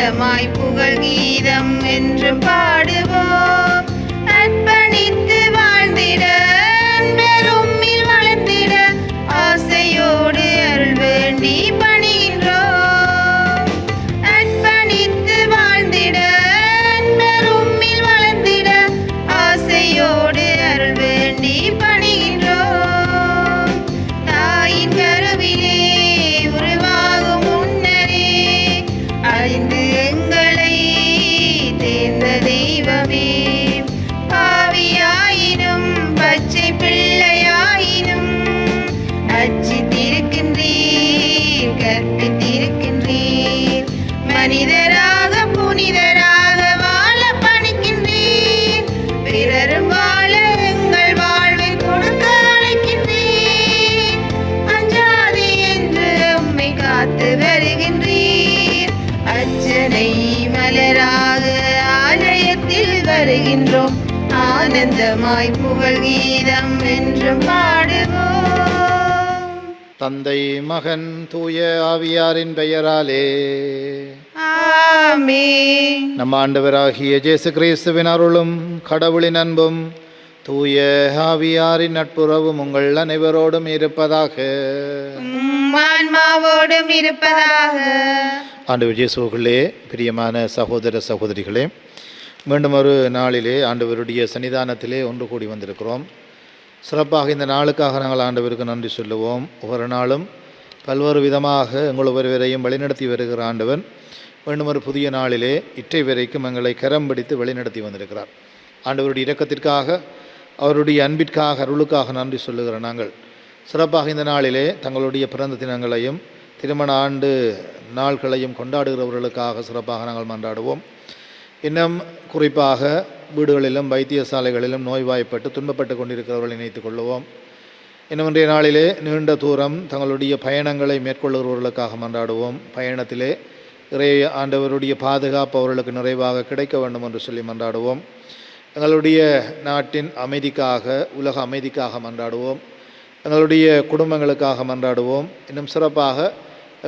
ஆனந்தமாய் புகழ் கீதம் என்று பாடுவோம். அர்ப்பணித்து வாழ்ந்திட அன்பரும்மில் வளர்ந்திட ஆசையோடு அருள் வேண்டி பணிகின்றோம். அர்ப்பணித்து வாழ்ந்திட அன்பரும்மில் வளர்ந்திட ஆசையோடு அருள் வேண்டி பணிகின்றோம். தாயின் கருவிலே உருவாகும் முன்னரே அறிந்து எங்களை தேர்ந்த தெய்வமே, பாவியாயினும் பச்சை பிள்ளையாயினும் அச்சித்திருக்கின்றீர், கற்பித்திருக்கின்றீர். மனிதராக புனிதராக வாழ பணிக்கின்றீர், பிறரும் வாழ எங்கள் வாழ்வை கொடுக்க அழைக்கின்றீர். அஞ்சாதே என்று உம்மை காத்து வருகின்றீர். அர்ச்சனை மலராக ஆலயத்தில் வருகின்றோம். ஆனந்தமாய் புகழ் கீதம் என்றும் பாடுவோம். தந்தை மகன் தூய ஆவியாரின் பெயராலே ஆமென். நம் ஆண்டவராகிய இயேசு கிறிஸ்துவின் அருளும் கடவுளின் அன்பும் தூய ஆவியாரின் நட்புறவும் உங்கள் அனைவரோடும் இருப்பதாக. உம் ஆன்மாவோடும் இருப்பதாக. ஆண்டவர் இயேசுவுக்குள்ளே பிரியமான சகோதர சகோதரிகளே, மீண்டும் ஒரு நாளிலே ஆண்டவருடைய சன்னிதானத்திலே ஒன்று கூடி வந்திருக்கிறோம். சிறப்பாக இந்த நாளுக்காக நாங்கள் ஆண்டவருக்கு நன்றி சொல்லுவோம். ஒவ்வொரு நாளும் பல்வேறு விதமாக எங்கள் ஒவ்வொருவரையும் வழிநடத்தி வருகிற ஆண்டவர் மீண்டும் ஒரு புதிய நாளிலே இற்றை வரைக்கும் எங்களை கரம் பிடித்து வழிநடத்தி வந்திருக்கிறார். ஆண்டவருடைய இரக்கத்திற்காக, அவருடைய அன்பிற்காக, அருளுக்காக நன்றி சொல்லுகிற நாங்கள் சிறப்பாக இந்த நாளிலே தங்களுடைய பிறந்த தினங்களையும் திருமண ஆண்டு நாள்களையும் கொண்டாடுகிறவர்களுக்காக சிறப்பாக நாங்கள் மன்றாடுவோம். இன்னும் குறிப்பாக வீடுகளிலும் வைத்தியசாலைகளிலும் நோய்வாய்ப்பட்டு துன்பப்பட்டு கொண்டிருக்கிறவர்களை நினைத்துக் கொள்ளுவோம். இன்னும் இன்றைய நாளிலே நீண்ட தூரம் தங்களுடைய பயணங்களை மேற்கொள்கிறவர்களுக்காக மன்றாடுவோம். பயணத்திலே இறைய ஆண்டவருடைய பாதுகாப்பு அவர்களுக்கு நிறைவாக கிடைக்க வேண்டும் என்று சொல்லி மன்றாடுவோம். எங்களுடைய நாட்டின் அமைதிக்காக, உலக அமைதிக்காக மன்றாடுவோம். எங்களுடைய குடும்பங்களுக்காக மன்றாடுவோம். இன்னும் சிறப்பாக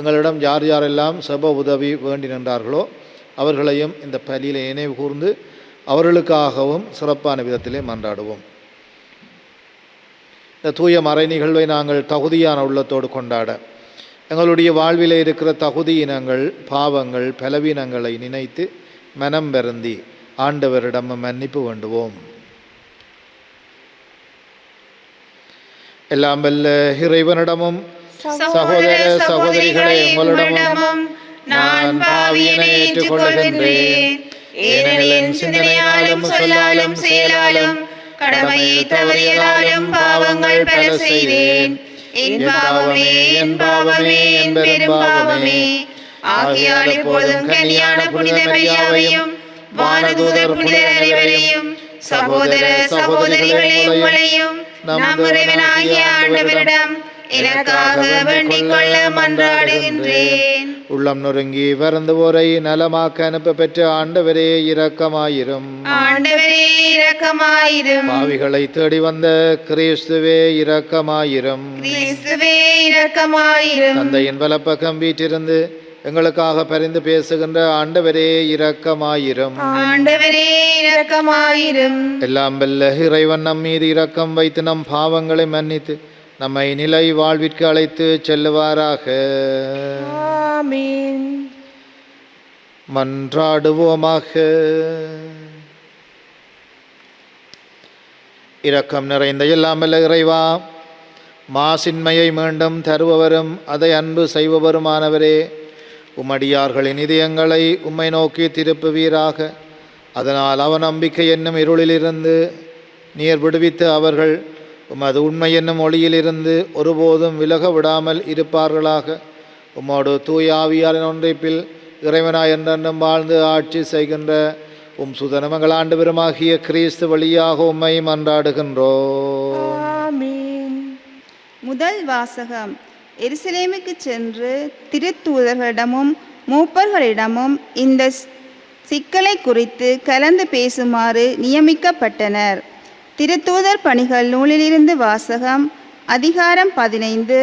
எங்களிடம் யார் யாரெல்லாம் சப உதவி வேண்டி நின்றார்களோ அவர்களையும் இந்த பலியில் நினைவு கூர்ந்து அவர்களுக்காகவும் சிறப்பான விதத்திலே மன்றாடுவோம். இந்த தூய மறை நிகழ்வை நாங்கள் தகுதியான உள்ளத்தோடு கொண்டாட எங்களுடைய வாழ்விலே இருக்கிற தகுதியினங்கள், பாவங்கள், பலவீனங்களை நினைத்து மனம் வருந்தி ஆண்டவரிடம் மன்னிப்பு வேண்டுவோம். எல்லாம் வல்ல இறைவனிடமும் சகோதர சகோதரிகளே உங்களிடமும் நான் பாவியனை ஏற்றுக்கொள்கின்றேன். ஏனெனில் என் சிந்தனையாலும் சொல்லாலும் செயலாலும் கடமையை தவறியதாலும் பாவங்கள் பல செய்தேன். என் பாவமே, என் பாவமே, என் பெரும் பாவமே. ஆகையால் இப்போதும் கன்னியான புனித மரியாவையும் வானதூதர் புனிதர் அனைவரையும் சகோதர சகோதரிகளே உங்களையும் நம் இறைவனாகிய ஆண்டவரிடம் எனக்காக வேண்டிக் கொள்ள மன்றாடுகின்றேன். உள்ளம் நொறுங்கி வருந்துவோரை நலமாக்க அனுப்ப பெற்ற ஆண்டவரே இரக்கமாயிரும். ஆண்டவரே இரக்கமாயிரும். பாவிகளை தேடி வந்த கிறிஸ்துவே இரக்கமாயிரும். கிறிஸ்துவே இரக்கமாயிரும். தந்தையின் வலப்பக்கம் வீற்றிருந்து எங்களுக்காக பரிந்து பேசுகின்ற ஆண்டவரே இரக்கமாயிரும். ஆண்டவரே இரக்கமாயிரும். எல்லாம் வல்ல இறைவன் நம் மீது இரக்கம் வைத்து நம் பாவங்களை மன்னித்து நம்மை நிலை வாழ்விற்கு அழைத்து செல்லுவாராக. ஆமென். மன்றாடுவோமாக. இரக்கம் நிறைந்த எல்லாம் வல்ல இறைவா, மாசின்மையை மீண்டும் தருபவரும் அதை அன்பு செய்பவருமானவரே, உம்மடியார்களின் இதயங்களை உம்மை நோக்கி திருப்புவீராக. அதனால் அவநம்பிக்கை என்னும் இருளிலிருந்து நீர் விடுவித்து அவர்கள் உமது உண்மை என்னும் ஒளியிலிருந்து ஒருபோதும் விலக விடாமல் இருப்பார்களாக. உம்மோடு தூய ஆவியாரின் ஒன்றைப்பில் இறைவனாய் என்றென்றும் வாழ்ந்து ஆட்சி செய்கின்ற உம் சுதனமங்கள் ஆண்டவருமாகிய கிறிஸ்து வழியாக உம்மை மன்றாடுகின்றோம். முதல் வாசகம். எருசலேமுக்கு சென்று திருத்தூதர்களிடமும் மூப்பர்களிடமும் இந்த சிக்கலை குறித்து கலந்து பேசுமாறு நியமிக்கப்பட்டனர். திருத்தூதர் பணிகள் நூலிலிருந்து வாசகம். அதிகாரம் 15,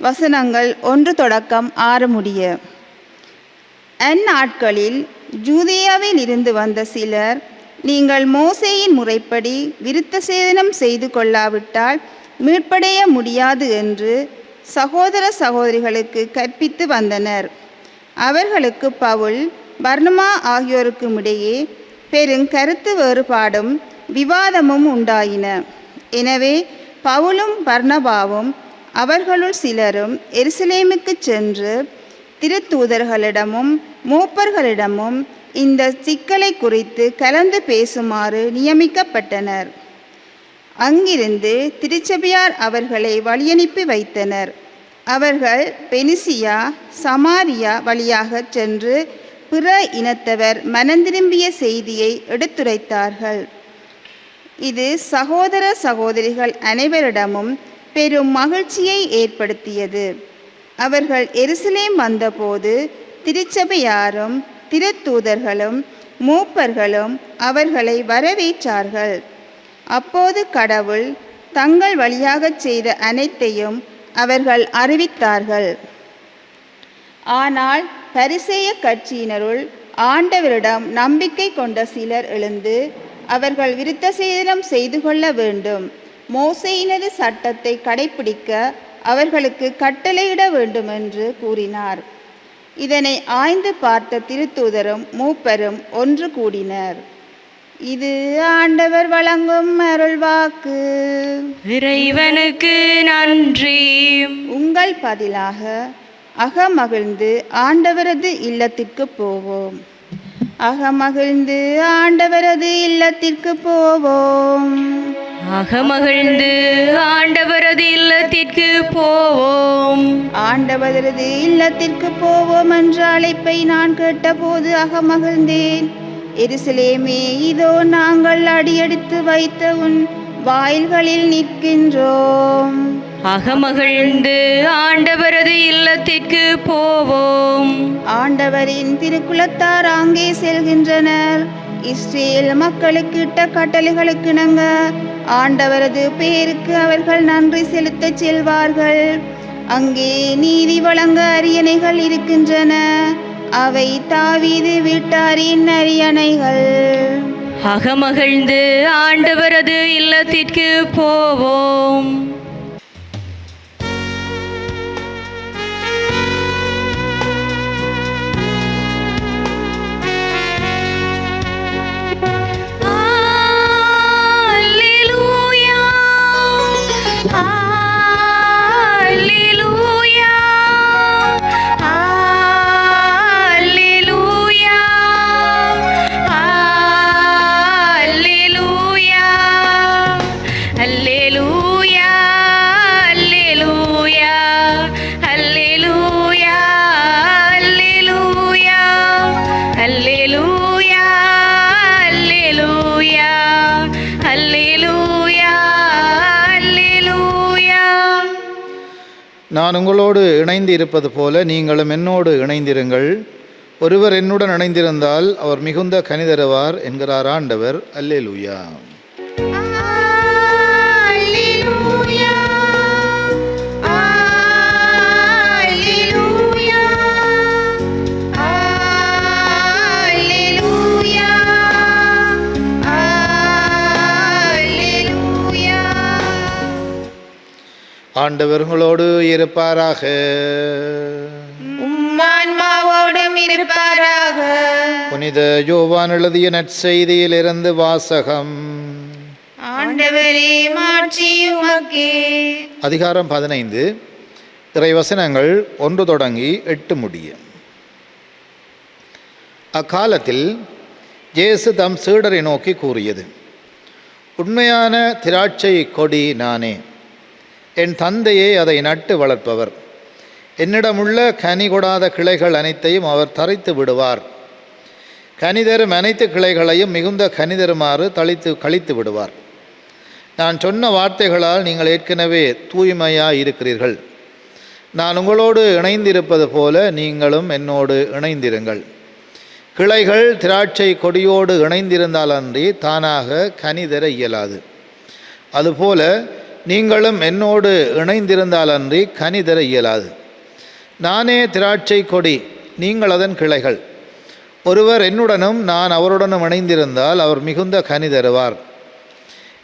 வசனங்கள் 1 தொடக்கம் 6 முடிய. அந்நாட்களில் ஜூதேயாவில் இருந்து வந்த சிலர், நீங்கள் மோசேயின் முறைப்படி விருத்த சேதனம் செய்து கொள்ளாவிட்டால் மீட்படைய முடியாது என்று சகோதர சகோதரிகளுக்கு கற்பித்து வந்தனர். அவர்களுக்கு பவுல், பர்னபா ஆகியோருக்கும் இடையே பெருங்கருத்து வேறுபாடும் விவாதமும் உண்டாயின. எனவே பவுலும் பர்னபாவும் அவர்களுள் சிலரும் எருசலேமுக்கு சென்று திருத்தூதர்களிடமும் மூப்பர்களிடமும் இந்த சிக்கலை குறித்து கலந்து பேசுமாறு நியமிக்கப்பட்டனர். அங்கிருந்து திருச்சபையார் அவர்களை வழியனுப்பி வைத்தனர். அவர்கள் பெனிசியா சமாரியா வழியாக சென்று பிற இனத்தவர் மனந்திரும்பிய செய்தியை எடுத்துரைத்தார்கள். இது சகோதர சகோதரிகள் அனைவரிடமும் பெரும் மகிழ்ச்சியை ஏற்படுத்தியது. அவர்கள் எருசலேம் வந்தபோது திருச்சபையாரும் திருத்தூதர்களும் மூப்பர்களும் அவர்களை வரவேற்றார்கள். அப்போது கடவுள் தங்கள் வழியாகச் செய்த அனைத்தையும் அவர்கள் அறிவித்தார்கள். ஆனால் பரிசேய கட்சியினருள் ஆண்டவரிடம் நம்பிக்கை கொண்ட சிலர் எழுந்து, அவர்கள் விருத்த சேதனம் செய்து கொள்ள வேண்டும், மோசேயினது சட்டத்தை கடைப்பிடிக்க அவர்களுக்கு கட்டளையிட வேண்டும் என்று கூறினார். இதனை ஆய்ந்து பார்த்த திருத்தூதரும் மூப்பரும் ஒன்று கூடினர். இது ஆண்டவர் வழங்கும் அருள்வாக்கு. இறைவனுக்கு நன்றி. உங்கள் பதிலாக அகமகிழ்ந்து ஆண்டவரது இல்லத்திற்கு போவோம். அகமகிழ்ந்து ஆண்டவரது இல்லத்திற்கு போவோம். அகமகிழ்ந்து ஆண்டவரது இல்லத்திற்கு போவோம். ஆண்டவரது இல்லத்திற்கு போவோம் என்ற அழைப்பை நான் கேட்டபோது அகமகிழ்ந்தேன். எருசலேமே, இதோ நாங்கள் அடியெடுத்து வைத்த உன் வாயில்களில் நிற்கின்றோம். அகமகிழ்ந்து ஆண்டவரது இல்லத்திற்கு போவோம். ஆண்டவரின் திருக்குலத்தார் அங்கே செல்கின்றனர். இஸ்ரேல் மக்களுக்கு இட்ட கட்டளைகளுக்கு இணங்க ஆண்டவரது பேருக்கு அவர்கள் நன்றி செலுத்தச் செல்வார்கள். அங்கே நீதி வழங்க அரியணைகள் இருக்கின்றன. அவை தாவீது வீட்டாரின் அரியணைகள். அகமகிழ்ந்து ஆண்டவரது இல்லத்திற்கு போவோம். நான் உங்களோடு இணைந்து இருப்பது போல நீங்களும் என்னோடு இணைந்திருங்கள். ஒருவர் என்னுடன் இணைந்திருந்தால் அவர் மிகுந்த கனி தருவார் என்கிறார் ஆண்டவர். அல்லேலூயா. ஆண்டவர் உங்களோடு இருப்பாராக. உம்மான்மாவோடும் இருப்பாராக. புனித யோவான் எழுதிய நற்செய்தியிலிருந்து வாசகம். ஆண்டவரே, மாட்சி உமக்கே. அதிகாரம் 15, இறைவசனங்கள் 1 தொடங்கி 8 முடிய. அக்காலத்தில் இயேசு தம் சீடரை நோக்கி கூறியது: உண்மையான திராட்சை கொடி நானே. என் தந்தையே அதை நட்டு வளர்ப்பவர். என்னிடமுள்ள கனி கொடாத கிளைகள் அனைத்தையும் அவர் தரித்து விடுவார். கனிதரும் அனைத்து கிளைகளையும் மிகுந்த கனிதருமாறு கழித்து விடுவார். நான் சொன்ன வார்த்தைகளால் நீங்கள் ஏற்கனவே தூய்மையாக இருக்கிறீர்கள். நான் உங்களோடு இணைந்திருப்பது போல நீங்களும் என்னோடு இணைந்திருங்கள். கிளைகள் திராட்சை கொடியோடு இணைந்திருந்தால் அன்றி தானாக கனிதர இயலாது. அதுபோல நீங்களும் என்னோடு இணைந்திருந்தால் அன்றி கனி தர இயலாது. நானே திராட்சை கொடி, நீங்கள் அதன் கிளைகள். ஒருவர் என்னுடனும் நான் அவருடனும் இணைந்திருந்தால் அவர் மிகுந்த கனி தருவார்.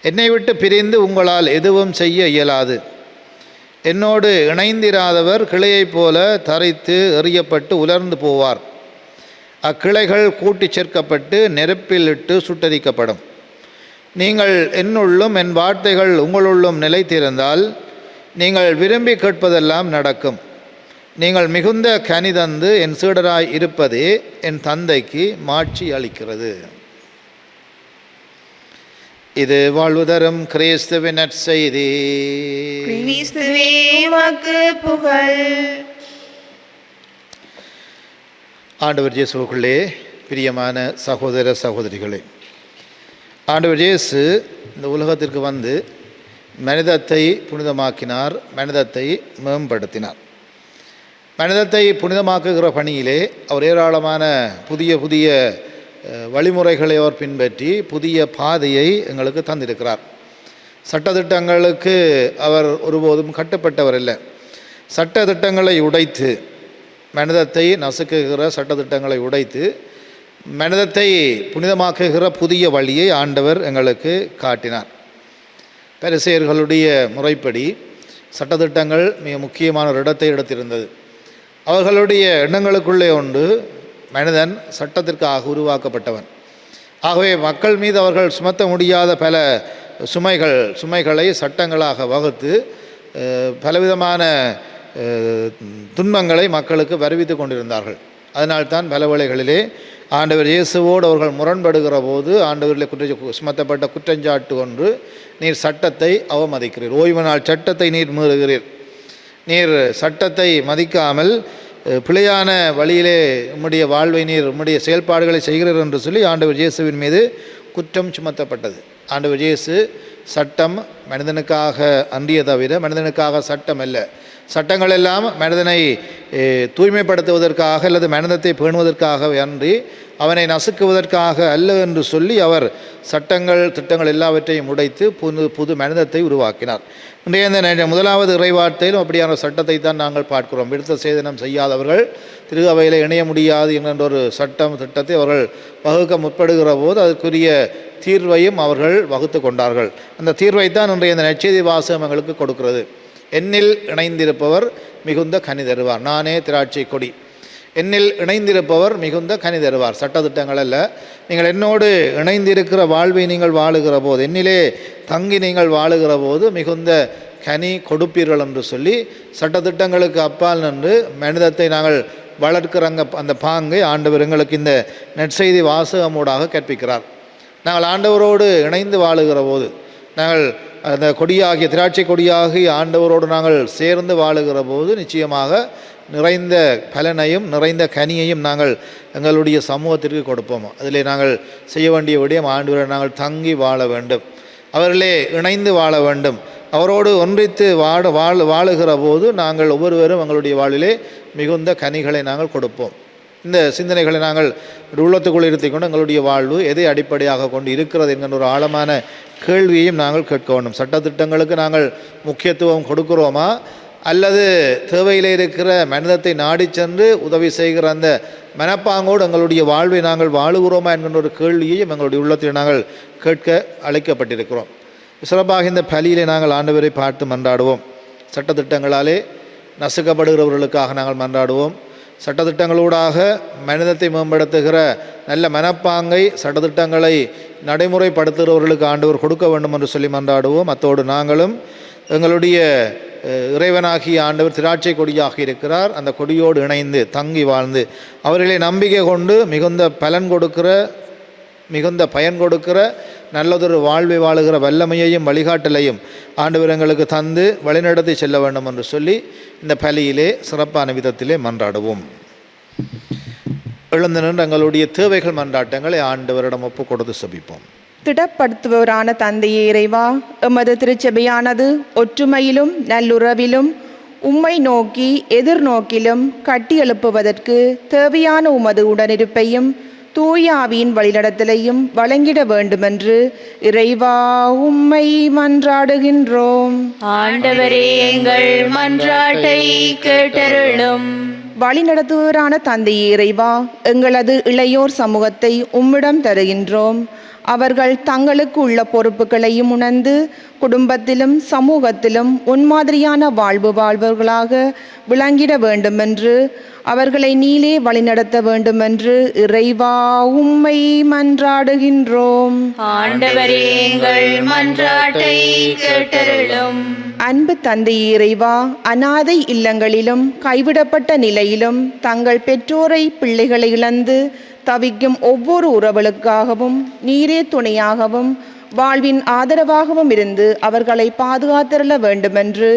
என்னை விட்டு பிரிந்து உங்களால் எதுவும் செய்ய இயலாது. என்னோடு இணைந்திராதவர் கிளையைப் போல தரைத்து எறியப்பட்டு உலர்ந்து போவார். அக்கிளைகள் கூட்டிச் சேர்க்கப்பட்டு நெருப்பில் இட்டு சுட்டரிக்கப்படும். நீங்கள் என்னுள்ளும் என் வார்த்தைகள் உங்களுள்ளும் நிலைத்திருந்தால் நீங்கள் விரும்பி கேட்பதெல்லாம் நடக்கும். நீங்கள் மிகுந்த கனி தந்து என் சீடராய் இருப்பதே என் தந்தைக்கு மாட்சி அளிக்கிறது. இது வாழ்வு தரும் கிறிஸ்துவின் நற்செய்தி. கிறிஸ்துவே உமக்கு புகழ். ஆண்டவர் இயேசுவுக்குள்ளே பிரியமான சகோதர சகோதரிகளே, ஆண்டவர் இயேசு இந்த உலகத்திற்கு வந்து மனிதத்தை புனிதமாக்கினார், மனிதத்தை மேம்படுத்தினார். மனிதத்தை புனிதமாக்குகிற பணியிலே அவர் ஏராளமான புதிய புதிய வழிமுறைகளை அவர் பின்பற்றி புதிய பாதையை எங்களுக்கு தந்திருக்கிறார். சட்டத்திட்டங்களுக்கு அவர் ஒருபோதும் கட்டுப்பட்டவர் இல்லை. சட்டத்திட்டங்களை உடைத்து மனிதத்தை நசுக்குகிற சட்டத்திட்டங்களை உடைத்து மனிதத்தை புனிதமாக்குகிற புதிய வழியை ஆண்டவர் எங்களுக்கு காட்டினார். பரிசேயர்களுடைய முறைப்படி சட்டத்திட்டங்கள் மிக முக்கியமான ஒரு இடத்தை எடுத்திருந்தது. அவர்களுடைய எண்ணங்களுக்குள்ளே உண்டு மனிதன் சட்டத்திற்காக உருவாக்கப்பட்டவன். ஆகவே மக்கள் மீது அவர்கள் சுமத்த முடியாத பல சுமைகளை சட்டங்களாக வகுத்து பலவிதமான துன்பங்களை மக்களுக்கு வருவித்து கொண்டிருந்தார்கள். அதனால்தான் பல வேளைகளிலே ஆண்டவர் இயேசுவோடு அவர்கள் முரண்படுகிற போது ஆண்டவரில் சுமத்தப்பட்ட குற்றஞ்சாட்டு ஒன்று, நீர் சட்டத்தை அவமதிக்கிறீர், ஓய்வு நாள் சட்டத்தை நீர் மீறுகிறீர், நீர் சட்டத்தை மதிக்காமல் பிழையான வழியிலே உம்முடைய வாழ்வை நீர் உம்முடைய செயல்பாடுகளை செய்கிறீர் என்று சொல்லி ஆண்டவர் இயேசுவின் மீது குற்றம் சுமத்தப்பட்டது. ஆண்டவர் இயேசு சட்டம் மனிதனுக்காக அன்றிய தவிர மனிதனுக்காக சட்டம் அல்ல. சட்டங்கள் எல்லாம் மனிதனை தூய்மைப்படுத்துவதற்காக அல்லது மனிதத்தை பேணுவதற்காக அன்றி அவனை நசுக்குவதற்காக அல்ல என்று சொல்லி அவர் சட்டங்கள் திட்டங்கள் எல்லாவற்றையும் உடைத்து புது மனிதத்தை உருவாக்கினார். இன்றைய இந்த முதலாவது இறைவார்த்தையிலும் அப்படியான சட்டத்தை தான் நாங்கள் பார்க்கிறோம். விடுத்த சேதனம் செய்யாதவர்கள் திரு அவையில் இணைய முடியாது என்கின்ற ஒரு சட்டம் திட்டத்தை அவர்கள் வகுக்க முற்படுகிற போது அதற்குரிய தீர்வையும் அவர்கள் வகுத்து கொண்டார்கள். அந்த தீர்வைத்தான் இன்றைய இந்த நற்செய்தி வாசகம் எங்களுக்கு கொடுக்கிறது. என்னில் இணைந்திருப்பவர் மிகுந்த கனி தருவார். நானே திராட்சை கொடி, என்னில் இணைந்திருப்பவர் மிகுந்த கனி தருவார். சட்டத்திட்டங்கள் அல்ல, நீங்கள் என்னோடு இணைந்திருக்கிற வாழ்வை நீங்கள் வாழுகிற போது, என்னிலே தங்கி நீங்கள் வாழுகிற போது மிகுந்த கனி கொடுப்பீர்கள் என்று சொல்லி சட்டத்திட்டங்களுக்கு அப்பால் நின்று மனிதத்தை நாங்கள் வளர்க்கிற அந்த பாங்கை ஆண்டவர் எங்களுக்கு இந்த நற்செய்தி வாசகமூடாக கற்பிக்கிறார். நாங்கள் ஆண்டவரோடு இணைந்து வாழுகிற போது, நாங்கள் அந்த கொடியாகிய திராட்சை கொடியாகி ஆண்டவரோடு நாங்கள் சேர்ந்து வாழுகிற போது நிச்சயமாக நிறைந்த பலனையும் நிறைந்த கனியையும் நாங்கள் எங்களுடைய சமூகத்திற்கு கொடுப்போம். அதிலே நாங்கள் செய்ய வேண்டிய விடயம் ஆண்டவரை நாங்கள் தங்கி வாழ வேண்டும், அவர்களே இணைந்து வாழ வேண்டும். அவரோடு ஒன்றித்து வாழுகிற போது நாங்கள் ஒவ்வொருவரும் எங்களுடைய வாழ்விலே மிகுந்த கனிகளை நாங்கள் கொடுப்போம். இந்த சிந்தனைகளை நாங்கள் உள்ளத்துக்குள் இருத்தி கொண்டு எங்களுடைய வாழ்வு எதை அடிப்படையாக கொண்டு இருக்கிறது என்கின்ற ஒரு ஆழமான கேள்வியையும் நாங்கள் கேட்க வேண்டும். சட்டத்திட்டங்களுக்கு நாங்கள் முக்கியத்துவம் கொடுக்கிறோமா, அல்லது தேவையில் இருக்கிற மனிதத்தை நாடி சென்று உதவி செய்கிற அந்த மனப்பாங்கோடு எங்களுடைய வாழ்வை நாங்கள் வாழுகிறோமா என்கின்ற ஒரு கேள்வியையும் எங்களுடைய உள்ளத்தில் நாங்கள் கேட்க அழைக்கப்பட்டிருக்கிறோம். சிறப்பாக இந்த பலியிலே நாங்கள் ஆண்டவரை பார்த்து மன்றாடுவோம். சட்டத்திட்டங்களாலே நசுக்கப்படுகிறவர்களுக்காக நாங்கள் மன்றாடுவோம். சட்டத்திட்டங்களூடாக மனிதத்தை மேம்படுத்துகிற நல்ல மனப்பாங்கை சட்டத்திட்டங்களை நடைமுறைப்படுத்துகிறவர்களுக்கு ஆண்டவர் கொடுக்க வேண்டும் என்று சொல்லி மன்றாடுவோம். அத்தோடு நாங்களும் எங்களுடைய இறைவனாகிய ஆண்டவர் திராட்சை கொடியாக இருக்கிறார், அந்த கொடியோடு இணைந்து தங்கி வாழ்ந்து அவர்களை நம்பிக்கை கொண்டு மிகுந்த பயன் கொடுக்கிற நல்லதொரு வாழ்வை வாழுகிற வல்லமையையும் வழிகாட்டலையும் ஆண்டவர் எங்களுக்கு தந்து வழிநடத்தி செல்ல வேண்டும் என்று சொல்லி இந்த பலியிலே சிறப்பான விதத்திலே மன்றாடுவோம். எழுந்து நின்று எங்களுடைய தேவைகள் மன்றாட்டங்களை ஆண்டவரிடம் ஒப்பு கொடுத்து செபிப்போம். திடப்படுத்துபவரான தந்தையே இறைவா, எமது திருச்சபையானது ஒற்றுமையிலும் நல்லுறவிலும் உம்மை நோக்கி எதிர்நோக்கிலும் கட்டி எழுப்புவதற்கு தேவையான உமது உடனிருப்பையும் தூயாவின் வழிநடத்தலையும் வழங்கிட வேண்டுமென்று இறைவா உம்மை மன்றாடுகின்றோம். ஆண்டவரே, எங்கள் மன்றாட்டை கேட்டருளும். வழிநடத்துவரான தந்தையே இறைவா, எங்களது இளையோர் சமூகத்தை உம்மிடம் தருகின்றோம். அவர்கள் தங்களுக்கு உள்ள பொறுப்புகளையும் உணர்ந்து குடும்பத்திலும் சமூகத்திலும் முன்மாதிரியான வாழ்வு வாழ்பவர்களாக விளங்கிட வேண்டுமென்று, அவர்களை நீலே வழிநடத்த வேண்டுமென்று இறைவா உம்மை மன்றாடுகின்றோம். ஆண்டவரே, எங்கள் மன்றாட்டை கேட்டருளும். அன்பு தந்தையே இறைவா, அனாதை இல்லங்களிலும் கைவிடப்பட்ட நிலையிலும் தங்கள் பெற்றோரை பிள்ளைகளை இழந்து தவிக்கும் ஒவ்வொரு உறவுகளுக்காகவும் நீரே துணையாகவும் வாழ்வின் ஆதரவாகவும் இருந்து அவர்களை பாதுகாத்தருள வேண்டுமென்று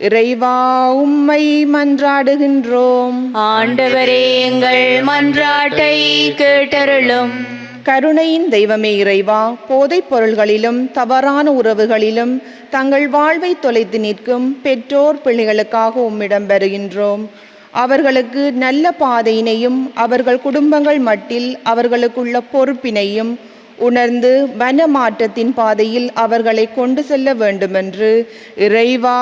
இறைவா உம்மை மன்றாடுகின்றோம். ஆண்டவரே, எங்கள் மன்றாட்டை கேட்டருளும். கருணையின் தெய்வமே இறைவா, போதைப் பொருள்களிலும் தவறான உறவுகளிலும் தங்கள் வாழ்வை தொலைத்து நிற்கும் பெற்றோர் பிள்ளைகளுக்காக உம்மிடம் வருகின்றோம். அவர்களுக்கு நல்ல பாதையினையும் அவர்கள் குடும்பங்கள் மட்டில் அவர்களுக்குள்ள பொறுப்பினையும் உணர்ந்து மனமாற்றத்தின் பாதையில் அவர்களை கொண்டு செல்ல வேண்டுமென்று இறைவா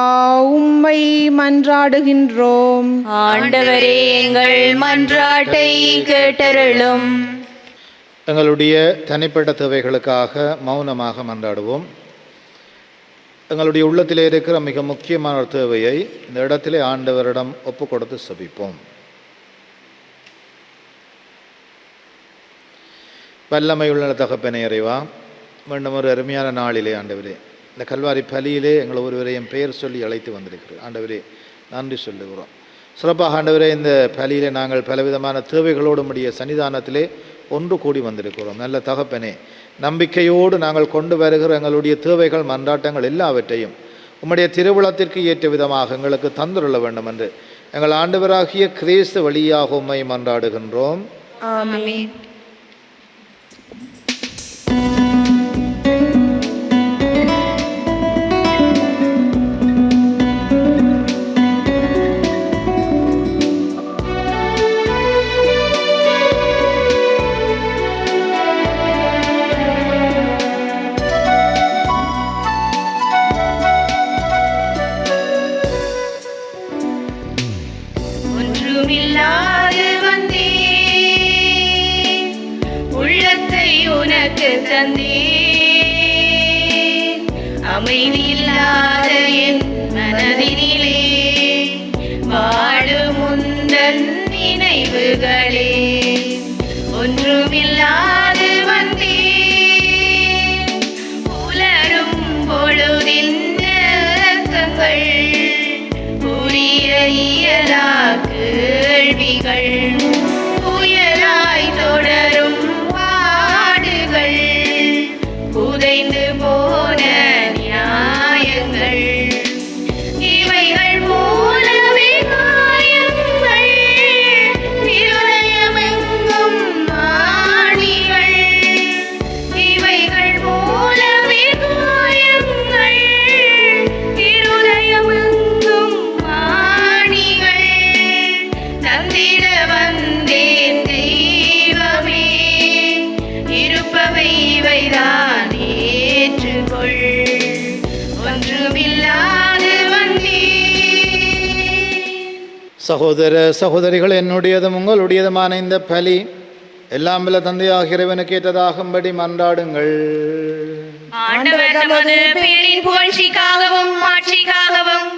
உம்மை மன்றாடுகின்றோம். ஆண்டவரே, எங்கள் மன்றாட்டை கேட்டருளும். எங்களுடைய தனிப்பட்ட தேவைகளுக்காக மௌனமாக மன்றாடுவோம். எங்களுடைய உள்ளத்திலே இருக்கிற மிக முக்கியமான ஒரு தேவையை இந்த இடத்திலே ஆண்டவரிடம் ஒப்பு கொடுத்து செபிப்போம். வல்லமையுள்ள தகப்பனே இறைவா, மீண்டும் ஒரு அருமையான நாளிலே ஆண்டவரே, இந்த கல்வாரி பலியிலே எங்களை ஒருவரையும் பெயர் சொல்லி அழைத்து வந்திருக்கிறோம். ஆண்டவரே, நன்றி சொல்லுகிறோம். சிறப்பாக ஆண்டவரே, இந்த பலியிலே நாங்கள் பலவிதமான தேவைகளோடு உம்முடைய சன்னிதானத்திலே ஒன்று கூடி வந்திருக்கிறோம். நல்ல தகப்பனே, நம்பிக்கையோடு நாங்கள் கொண்டு வருகிற எங்களுடைய தேவைகள் மன்றாட்டங்கள் எல்லாவற்றையும் உம்முடைய திருவிழத்திற்கு ஏற்ற விதமாக எங்களுக்கு தந்துள்ள வேண்டும் என்று எங்கள் ஆண்டவராகிய கிறிஸ்து வழியாக உம்மை மன்றாடுகின்றோம். ஆமென். ஒன்றுமில்லாது வந்தேன், உள்ளத்தை உனக்கு தந்தேன். அமைதியில்லாத என் மனதினிலே வாழும் உந்தன் நினைவுகளே. ஒன்றுமில்லாது வந்தேன், உலரும் பொழுதின் ஏக்கங்கள், புரிய இயலா கேள்விகள், புயலாய் தொடரும் பாடுகள், புதைந்து போன நியாயங்கள், இவைகள் மூலமே காயங்கள், இருதயமெங்கும் ஆணிகள், இவைகள் மூலமே காயங்கள், இருதயமெங்கும் ஆணிகள், தந்திட வந்தேன் தெய்வமே, இருப்பவை இவைதான் ஏற்றுக்கொள். ஒன்றுமில்லாது வந்தேன். சகோதர சகோதரிகள், என்னுடையதும் உங்களுடையதுமான இந்த பலி எல்லாம் வல்ல தந்தையாகிய இறைவனுக்கு ஏற்றதாகும்படி மன்றாடுங்கள். ஆண்டவர் தமது பேரின் புகழ்ச்சிக்காகவும் மாட்சிக்காகவும்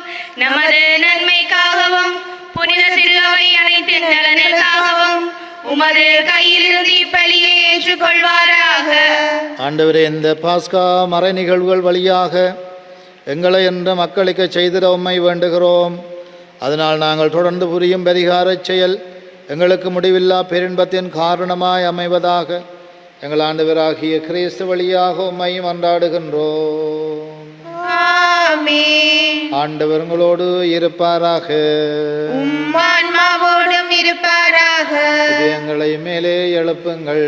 நமது நன்மைக்காகவும் புனித திரு அவை அனைத்தின் நலனுக்காகவும் உமது கையிலிருந்து இப்பலியை ஏற்றுக்கொள்வாராக. ஆண்டவரே, இந்த பாஸ்கா மறை நிகழ்வுகள் வழியாக எங்களை என்ற மக்களுக்கு செய்திட உம்மை வேண்டுகிறோம். அதனால் நாங்கள் தொடர்ந்து புரியும் பரிகாரச் செயல் எங்களுக்கு முடிவில்லா பேரின்பத்தின் காரணமாய் அமைவதாக எங்கள் ஆண்டவராகிய கிறிஸ்து வழியாக உம்மை மன்றாடுகின்றோம். ஆமென். ஆண்டவர் உங்களோடு இருப்பாராக. உம் ஆன்மாவோடும் இருப்பாராக. இதயங்களை மேலே எழுப்புங்கள்.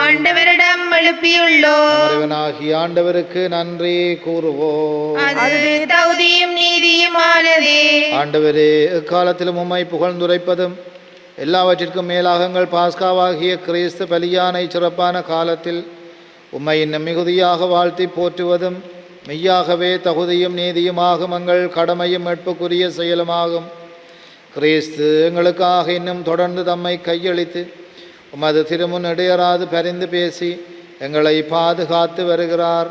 ஆண்டவரிடம் எழுப்பியுள்ளோம். இறைவனாகிய ஆண்டவருக்கு நன்றி கூறுவோம். அது தகுதியும் நீதியுமானதே. ஆண்டவரே, எக்காலத்திலும் உம்மை புகழ்ந்துரைப்பதும் எல்லாவற்றிற்கும் மேலாக எங்கள் பாஸ்காவாகிய கிறிஸ்து பலியானை சிறப்பான காலத்தில் உம்மை இன்னும் மிகுதியாக வாழ்த்தி போற்றுவதும் மெய்யாகவே தகுதியும் நீதியுமாகும் எங்கள் கடமையும் மீட்புக்குரிய செயலுமாகும். கிறிஸ்து எங்களுக்காக இன்னும் தொடர்ந்து தம்மை கையளித்து உமது திருமுன் இடையறாது பரிந்து பேசி எங்களை பாதுகாத்து வருகிறார்.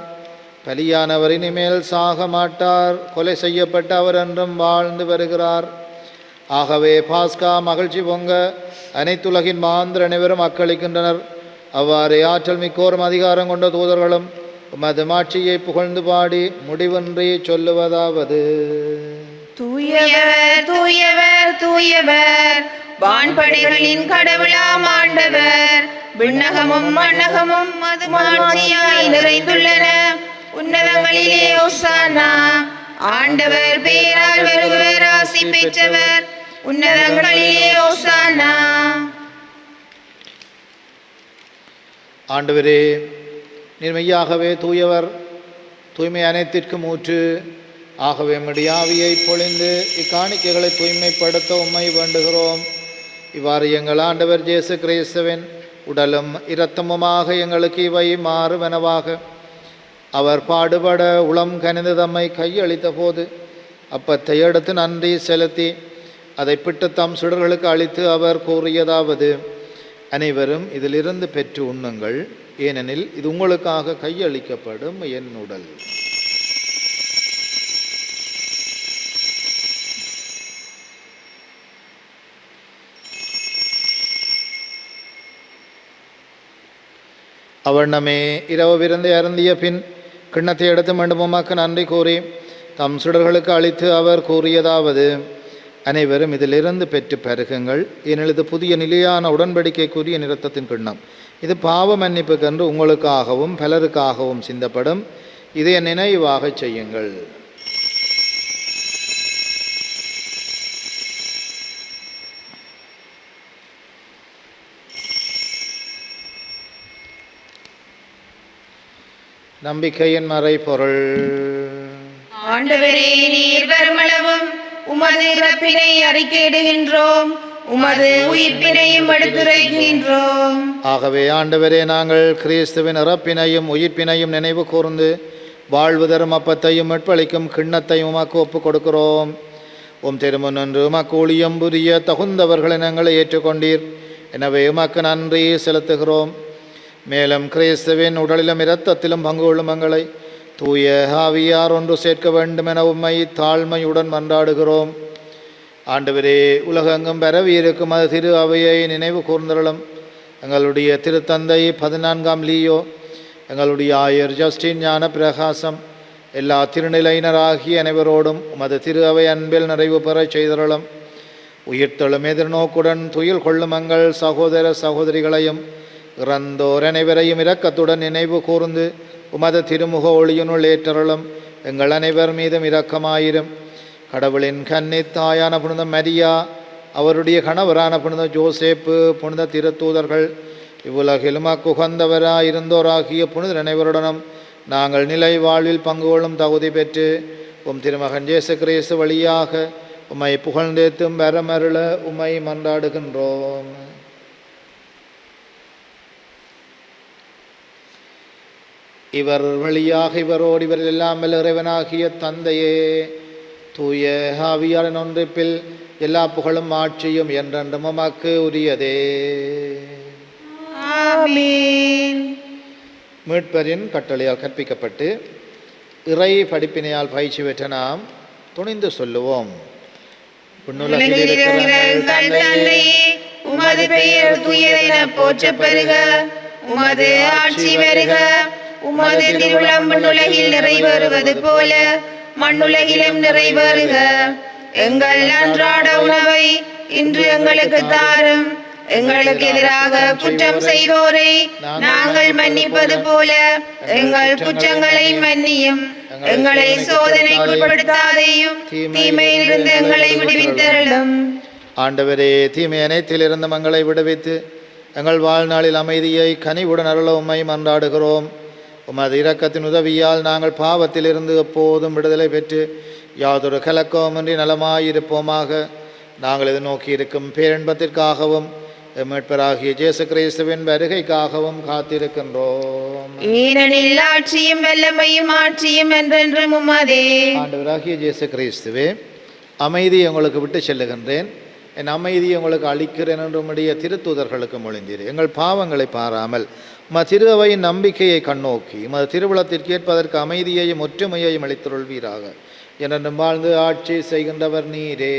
பலியானவர் இனிமேல் சாக மாட்டார், கொலை செய்யப்பட்ட அவர் என்றும் வாழ்ந்து வருகிறார். ஆகவே பாஸ்கா மகிழ்ச்சி பொங்க அனைத்துலகின் மாந்திர அனைவரும் அக்களிக்கின்றனர். அவ்வாறு ஆற்றல் மிக்கோரும் அதிகாரம் கொண்ட தூதர்களும் உமது மாட்சியை புகழ்ந்து பாடி முடிவின்றி சொல்லுவதாவது: தூயவர் தூயவர் தூயவர், வான்படைகளின் கடவுளாம் ஆண்டவர். விண்ணகமும் மண்ணகமும் மது மாட்சியாய் நிறைந்துள்ளன. உன்னதங்களிலே ஓசானா. ஆண்டவர் பேரால் வருகிறவர் ஆசி பெற்றவர். உன்னதங்களிலே ஓசானா. ஆண்டவரே, நீர் மெய்யாகவே தூயவர், தூய்மை அனைத்திற்கும் ஊற்று. ஆகவே முடியாவியை பொழிந்து இக்காணிக்கைகளை தூய்மைப்படுத்த உம்மை வேண்டுகிறோம். இவ்வாறு எங்கள் ஆண்டவர் இயேசு கிறிஸ்துவின் உடலும் இரத்தமுமாக எங்களுக்கு இவை மாறுவனவாக. அவர் பாடுபட உளம் கனிந்து தம்மை கையளித்த போது அப்பத்தை எடுத்து நன்றி செலுத்தி அதை பிட்டு தம் சுடர்களுக்கு அளித்து அவர் கூறியதாவது: அனைவரும் இதிலிருந்து பெற்று உண்ணுங்கள், ஏனெனில் இது உங்களுக்காக கையளிக்கப்படும் என் உடல். அவண்ணமே இரவு விருந்தை அருந்திய பின் கிண்ணத்தை எடுத்து மீண்டும் உமக்கு நன்றி கூறி தம் சுடர்களுக்கு அளித்து அவர் கூறியதாவது: அனைவரும் இதிலிருந்து பெற்று பருகுங்கள், ஏனெனில் இது புதிய நிலையான உடன்படிக்கைக்குரிய இரத்தத்தின் கிண்ணம். இது பாவ மன்னிப்புக்கென்று உங்களுக்காகவும் பலருக்காகவும் சிந்தப்படும். இதை நினைவாக செய்யுங்கள். நம்பிக்கையின் மறைபொருள். ஆண்டவரே, நீர் வருமளவும் உமது இறப்பினை அறிக்கையிடுகின்றோம், உமது உயிர்ப்பினையும் எடுத்துரைக்கின்றோம். ஆகவே ஆண்டவரே, நாங்கள் கிறிஸ்துவின் இறப்பினையும் உயிர்ப்பினையும் நினைவு கூர்ந்து வாழ்வு தரும் அப்பத்தையும் மீட்பளிக்கும் கிண்ணத்தையும் உமக்கு ஒப்புக் கொடுக்கிறோம். உம் திருமுன் நின்று உமக்கு ஊழியம் புரிய தகுந்தவர்களை நாங்கள் ஏற்றுக்கொண்டீர். எனவே உமக்கு நன்றி செலுத்துகிறோம். மேலும் கிறிஸ்துவின் உடலிலும் இரத்தத்திலும் பங்கு கொள்ளும் எங்களை தூய ஆவியார் ஒன்று சேர்க்க வேண்டும் என உம்மை தாழ்மையுடன் மன்றாடுகிறோம். ஆண்டவரே, உலகெங்கும் பரவியிருக்கும் அது திரு அவையை நினைவு கூர்ந்தருளும். எங்களுடைய திருத்தந்தை 14ஆம் லீயோ, எங்களுடைய ஆயர் ஜஸ்டின் ஞான பிரகாசம், எல்லா திருநிலையினராகிய அனைவரோடும் உமது திரு அவை அன்பில் நிறைவு பெறச் செய்தருளும். உயிர்த்தெழும் எதிர்நோக்குடன் துயில் கொள்ளும் எங்கள் சகோதர சகோதரிகளையும் இறந்தோர் அனைவரையும் இரக்கத்துடன் நினைவு கூர்ந்து உமது திருமுக ஒளியினுள் ஏற்றருளும். எங்கள் அனைவர் மீதும் இரக்கமாயிரும். கடவுளின் கன்னி தாயான புனித மரியா, அவருடைய கணவரான புனித ஜோசேப்பு, புனித திருத்தூதர்கள், இவ்வுலகிலும் அக்குகந்தவராயிருந்தோராகிய புனிதர் அனைவருடனும் நாங்கள் நிலை வாழ்வில் பங்கு கொள்ளும் தகுதி பெற்று உம் திருமகன் இயேசு கிறிஸ்து வழியாக உம்மை புகழ்ந்தேத்தும் வரமருள உம்மை மன்றாடுகின்றோம். இவர் வழியாக இவரோடு இவரில் இல்லாமல் இறைவனாகிய தந்தையே, தூய ஆவியாரின் ஒன்றிப்பில் எல்லா புகழும் ஆட்சியும் என்றென்றும் உமக்கு உரியதே. ஆமென். மீட்பரின் கட்டளையால் கற்பிக்கப்பட்டு இறை படிப்பினையால் பயிற்சி பெற்ற நாம் துணிந்து சொல்லுவோம்: உலகில் இருக்கிற எங்கள் தந்தையே, உமது பெயர் தூயதென போற்றப் பெறுக. உமது ஆட்சி வருக. உமது திருவுளம் விண்ணுலகில் நிறைவேறுவது போல மண்ணுலகிலும் நிறைவேறுக. எங்கள் அன்றாட உணவை இன்று எங்களுக்கு தாரும். எங்களுக்கு எதிராக குற்றம் செய்தோரை நாங்கள் மன்னிப்பது போல எங்கள் குற்றங்களை மன்னியும். எங்களை சோதனைக்குட்படுத்தாதேயும், தீமையிலிருந்து எங்களை விடுவித்தருளும். ஆண்டவரே, தீமை அனைத்திலிருந்து எங்களை விடுவித்து எங்கள் வாழ்நாளில் அமைதியை கனிவுடன் அருள உம்மை மன்றாடுகிறோம். உமது இரக்கத்தின் உதவியால் நாங்கள் பாவத்திலிருந்து எப்போதும் விடுதலை பெற்று யாதொரு கலக்கமின்றி நலமாயிருப்போமாக. நாங்கள் இது நோக்கி இருக்கும் பேரின்பத்திற்காகவும் மீட்பராகிய இயேசு கிறிஸ்துவின் வருகைக்காகவும் காத்திருக்கின்றோம். ஏனெனில் ஆட்சியும் வல்லமையும் ஆட்சியும் என்றென்றும் உமதே. ஆண்டவராகிய இயேசு கிறிஸ்துவே, அமைதி உங்களுக்கு விட்டு செல்லுகின்றேன், என் அமைதியை உங்களுக்கு அளிக்கிறேன் என்று உம்முடைய திருத்தூதர்களுக்கு மொழிந்தீர். எங்கள் பாவங்களை பாராமல் திருவையின் நம்பிக்கையை கண்ணோக்கி திருவிழத்திற்கு ஏற்பதற்கு அமைதியையும் ஒற்றுமையையும் அளித்தருள்வீராக. என்றும் வாழ்ந்து ஆட்சி செய்கின்றவர் நீரே.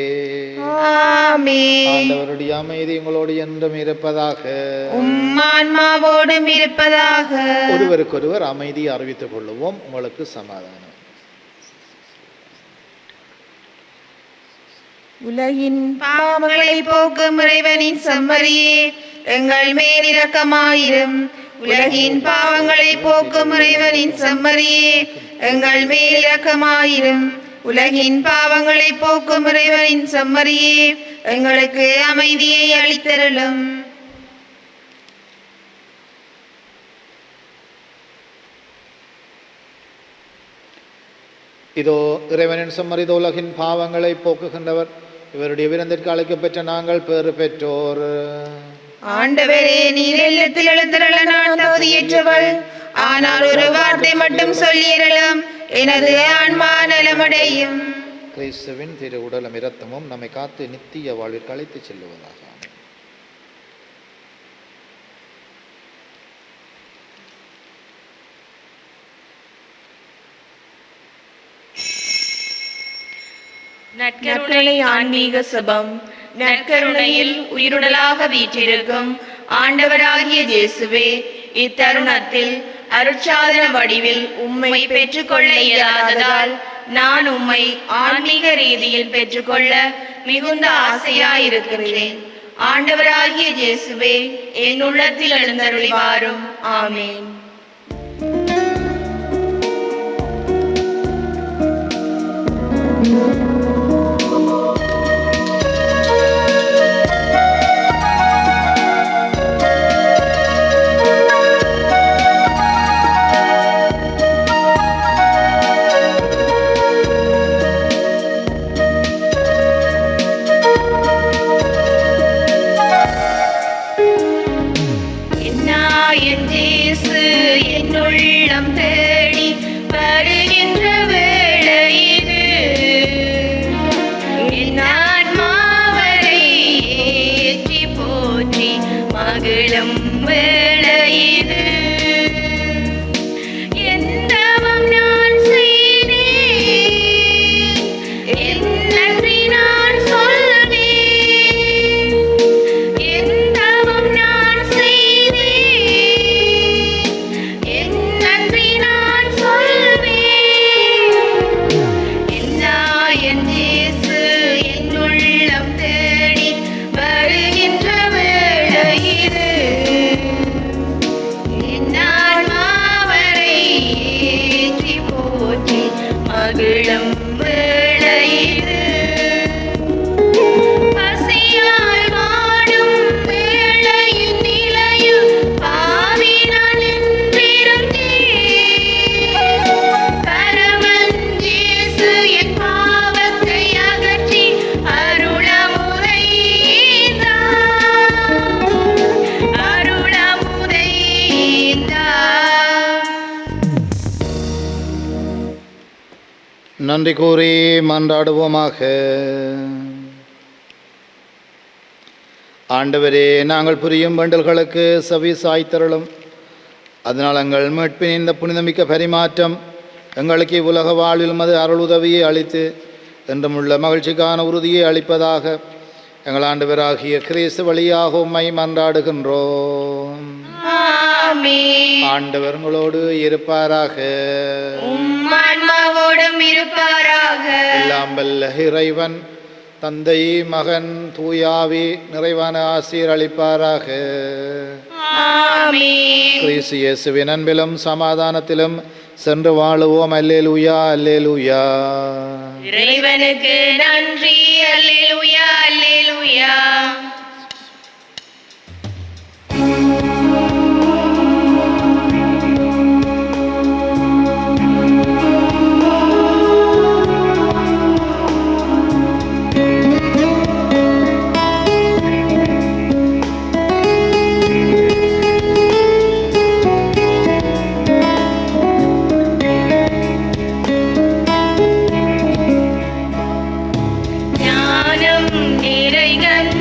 ஆமென். ஆண்டவருடைய அமைதி உங்களோடு என்றும் இருப்பதாக. ஆன்மாவோடும் இருப்பதாக. ஒருவருக்கொருவர் அமைதியை அறிவித்துக் கொள்ளுவோம். உங்களுக்கு சமாதானம். உலகின் பாவங்களை போக்கும் இறைவனின் செம்மறியே, எங்கள் மேல் இரக்கமாயிரும். உலகின் பாவங்களை போக்கும் இறைவனின் செம்மறியே, எங்கள் மேல் இரக்கமாயிரும். உலகின் பாவங்களை போக்கும் இறைவனின் செம்மறியே, எங்களுக்கு அமைதியை அளித்தருளும். இதோ இறைவனின் செம்மறி, உலகின் பாவங்களை போக்குகின்றவர். இவருடைய விருந்திற்கு அழைக்கப்பெற்ற நாங்கள் பேறு பெற்றோர். ஆண்டவரே, நீர் இல்லத்தில் எழுந்தருள நான் தகுதியற்றவள். ஆனால் ஒரு வார்த்தை மட்டும் சொல்லியருளும், எனது ஆன்மா நலமடையும். கிறிஸ்துவின் திரு உடலும் இரத்தமும் நம்மை காத்து நித்திய வாழ்விற்கு அழைத்து செல்லுவதாக. நற்கருணை ஆன்மீக சபம். நற்கருணையில் உயிருடலாக வீற்றிருக்கும் ஆண்டவராகிய இயேசுவே, இத்தருணத்தில் அருட்சாதன வடிவில் உம்மை பெற்றுக்கொள்ள இயலாததால் நான் உம்மை ஆன்மீக ரீதியில் பெற்றுக்கொள்ள மிகுந்த ஆசையாயிருக்கிறேன். ஆண்டவராகிய இயேசுவே, என் உள்ளத்தில் எழுந்தருளி வாரும். ஆமேன். நன்றி கூறி மன்றாடுவோமாக. ஆண்டவரே, நாங்கள் புரியும் வேண்டல்களுக்கு செவி சாய்த்தருளும். அதனால் எங்கள் மீட்பின் இந்த புனிதமிக்க பரிமாற்றம் எங்களுக்கு உலக வாழ்வில் மது அருளுதவியை அளித்து என்றும் உள்ள மகிழ்ச்சிக்கான உறுதியை அளிப்பதாக எங்கள் ஆண்டவராகிய கிறிஸ்து வழியாக உம்மை மன்றாடுகின்றோம். ஆண்டவர் உங்களோடு இருப்பாராக. எல்லாம் வல்ல இறைவன் தந்தை, மகன், தூயாவி நிறைவான ஆசீர் அளிப்பாராக. கிறிஸ்து இயேசுவின் அன்பிலும் சமாதானத்திலும் சென்று வாழுவோம். அல்லேலூயா, அல்லேலூயா. இறைவனுக்கு நன்றி. அல்லேலூயா, அல்லேலூயா. ஞானம் நிறைகன்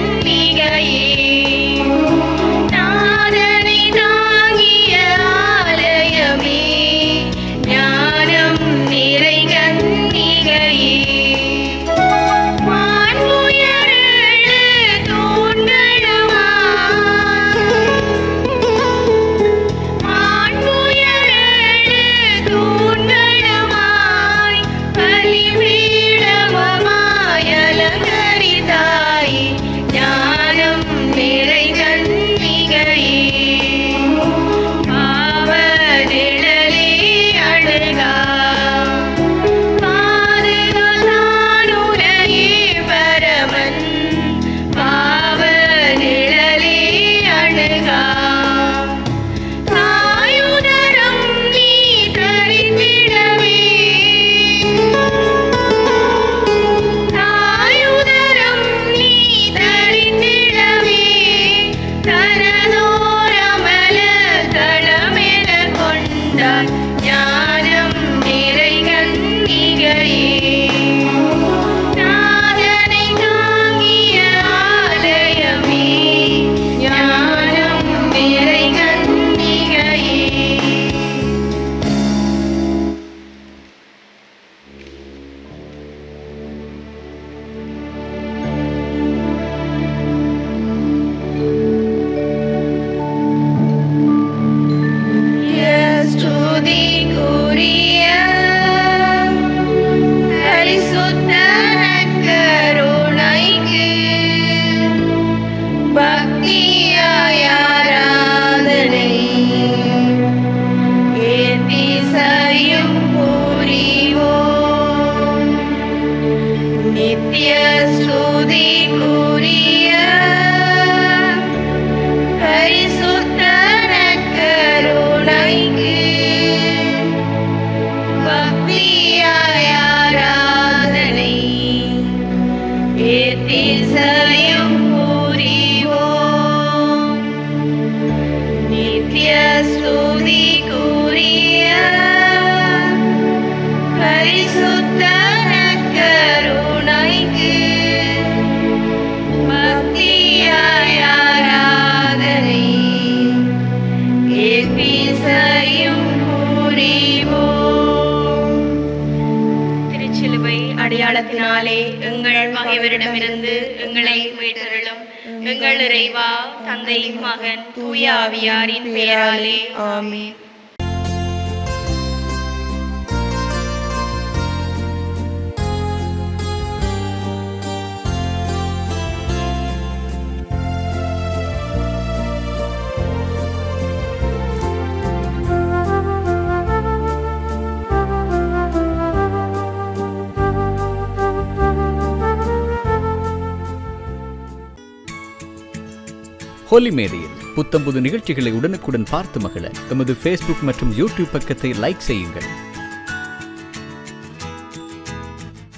ஸ்துதிக்குரிய பரிசுத்த நற்கருணைக்கு பக்தியாய் ஆராதனை எத்திசையும் புரிவோம். நித்ய ஸ்துதிக்குரிய பரிசுத்த நற்கருணைக்கு பக்தியாய் ஆராதனை எத்திசையும் புரிவோம். திருச்சிலுவை அடையாளத்தினாலே எங்கள் பகைவரிடமிருந்து எங்களை மீட்டருளும். எங்கள் இறைவா, தந்தை, மகன், தூய ஆவியாரின் பெயராலே ஆமென். ஹோலி மேரியில் புத்தம்புது நிகழ்ச்சிகளை உடனுக்குடன் பார்த்து மகிழ எமது ஃபேஸ்புக் மற்றும் யூடியூப் பக்கத்தை லைக் செய்யுங்கள்.